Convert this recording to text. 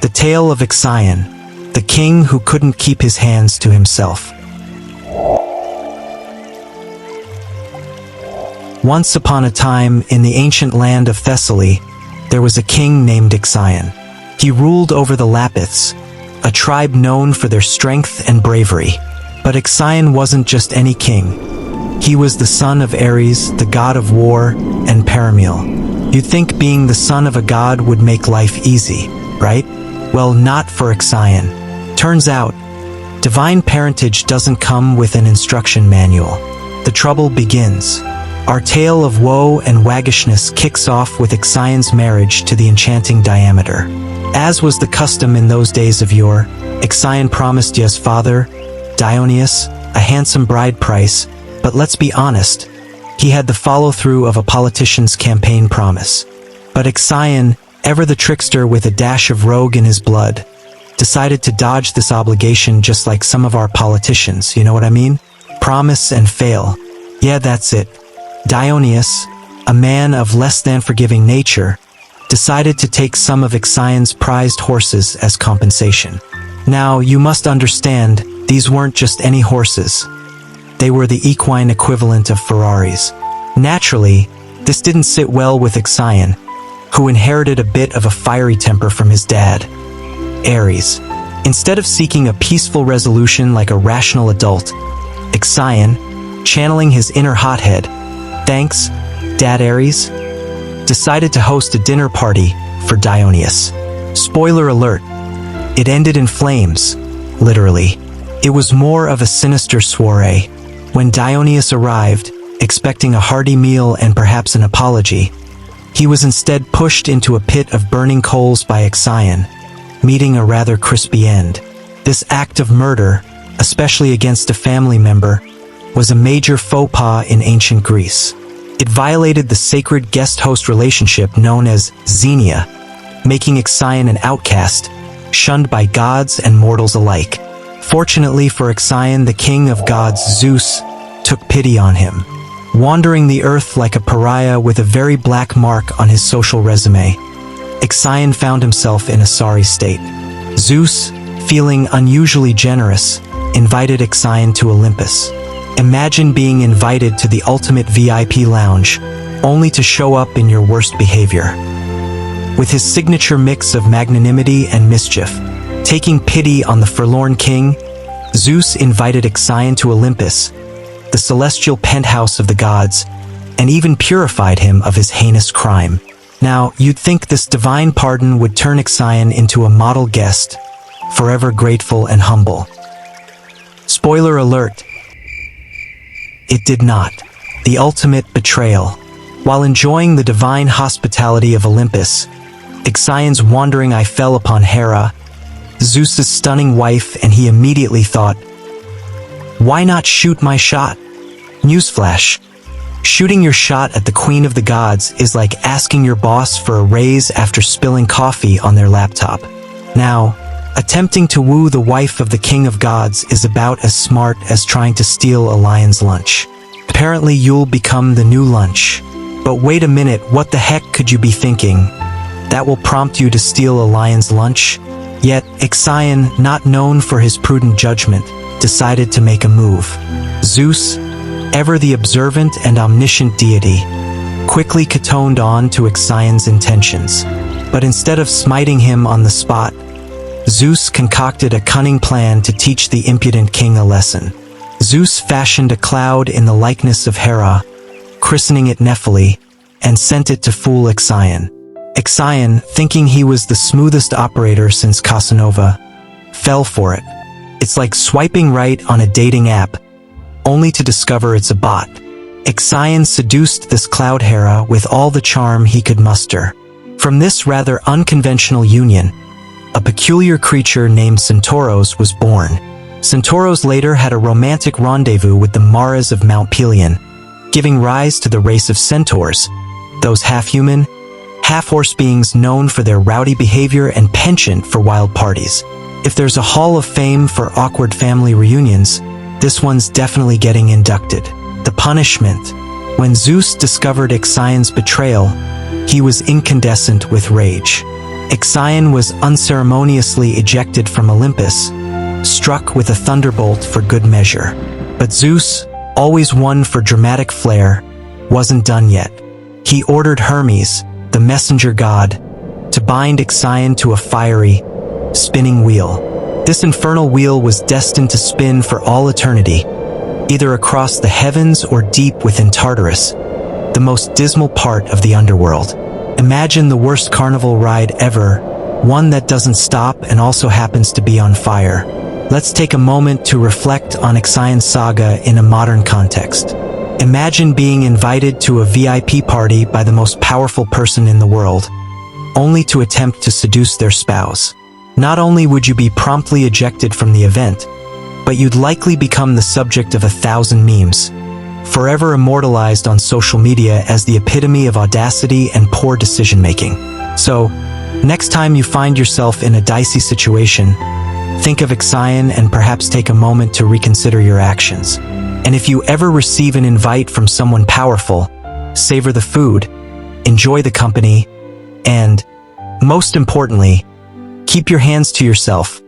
The tale of Ixion, the king who couldn't keep his hands to himself. Once upon a time, in the ancient land of Thessaly, there was a king named Ixion. He ruled over the Lapiths, a tribe known for their strength and bravery. But Ixion wasn't just any king. He was the son of Ares, the god of war, and Paramil. You'd think being the son of a god would make life easy, right? Well, not for Ixion. Turns out, divine parentage doesn't come with an instruction manual. The trouble begins. Our tale of woe and waggishness kicks off with Ixion's marriage to the enchanting Diameter. As was the custom in those days of yore, Ixion promised Ya's father, Dionysus, a handsome bride price, but let's be honest, he had the follow-through of a politician's campaign promise. But Ixion, ever the trickster with a dash of rogue in his blood, decided to dodge this obligation just like some of our politicians, you know what I mean? Promise and fail. Yeah, that's it. Dionysus, a man of less than forgiving nature, decided to take some of Ixion's prized horses as compensation. Now, you must understand, these weren't just any horses. They were the equine equivalent of Ferraris. Naturally, this didn't sit well with Ixion, who inherited a bit of a fiery temper from his dad, Ares. Instead of seeking a peaceful resolution like a rational adult, Ixion, channeling his inner hothead, thanks, Dad Ares, decided to host a dinner party for Dionysus. Spoiler alert, it ended in flames, literally. It was more of a sinister soiree. When Dionysus arrived, expecting a hearty meal and perhaps an apology, he was instead pushed into a pit of burning coals by Ixion, meeting a rather crispy end. This act of murder, especially against a family member, was a major faux pas in ancient Greece. It violated the sacred guest-host relationship known as xenia, making Ixion an outcast, shunned by gods and mortals alike. Fortunately for Ixion, the king of gods, Zeus, took pity on him. Wandering the earth like a pariah with a very black mark on his social resume, Ixion found himself in a sorry state. Zeus, feeling unusually generous, invited Ixion to Olympus. Imagine being invited to the ultimate VIP lounge, only to show up in your worst behavior. With his signature mix of magnanimity and mischief, taking pity on the forlorn king, Zeus invited Ixion to Olympus, the celestial penthouse of the gods, and even purified him of his heinous crime. Now, you'd think this divine pardon would turn Ixion into a model guest, forever grateful and humble. Spoiler alert, it did not. The ultimate betrayal. While enjoying the divine hospitality of Olympus, Ixion's wandering eye fell upon Hera, Zeus's stunning wife, and he immediately thought, why not shoot my shot? Newsflash. Shooting your shot at the queen of the gods is like asking your boss for a raise after spilling coffee on their laptop. Now, attempting to woo the wife of the king of gods is about as smart as trying to steal a lion's lunch. Apparently you'll become the new lunch. But wait a minute, what the heck could you be thinking? That will prompt you to steal a lion's lunch? Yet, Ixion, not known for his prudent judgment, decided to make a move. Zeus, ever the observant and omniscient deity, quickly catoned on to Ixion's intentions. But instead of smiting him on the spot, Zeus concocted a cunning plan to teach the impudent king a lesson. Zeus fashioned a cloud in the likeness of Hera, christening it Nephili, and sent it to fool Ixion. Ixion, thinking he was the smoothest operator since Casanova, fell for it. It's like swiping right on a dating app, only to discover it's a bot. Ixion seduced this cloud Hera with all the charm he could muster. From this rather unconventional union, a peculiar creature named Centauros was born. Centauros later had a romantic rendezvous with the Maras of Mount Pelion, giving rise to the race of centaurs, those half-human, half-horse beings known for their rowdy behavior and penchant for wild parties. If there's a hall of fame for awkward family reunions, this one's definitely getting inducted. The punishment. When Zeus discovered Ixion's betrayal, he was incandescent with rage. Ixion was unceremoniously ejected from Olympus, struck with a thunderbolt for good measure. But Zeus, always one for dramatic flair, wasn't done yet. He ordered Hermes, the messenger god, to bind Ixion to a fiery, spinning wheel. This infernal wheel was destined to spin for all eternity, either across the heavens or deep within Tartarus, the most dismal part of the underworld. Imagine the worst carnival ride ever, one that doesn't stop and also happens to be on fire. Let's take a moment to reflect on Ixion's saga in a modern context. Imagine being invited to a VIP party by the most powerful person in the world, only to attempt to seduce their spouse. Not only would you be promptly ejected from the event, but you'd likely become the subject of 1,000 memes, forever immortalized on social media as the epitome of audacity and poor decision-making. So, next time you find yourself in a dicey situation, think of Ixion and perhaps take a moment to reconsider your actions. And if you ever receive an invite from someone powerful, savor the food, enjoy the company, and, most importantly, keep your hands to yourself.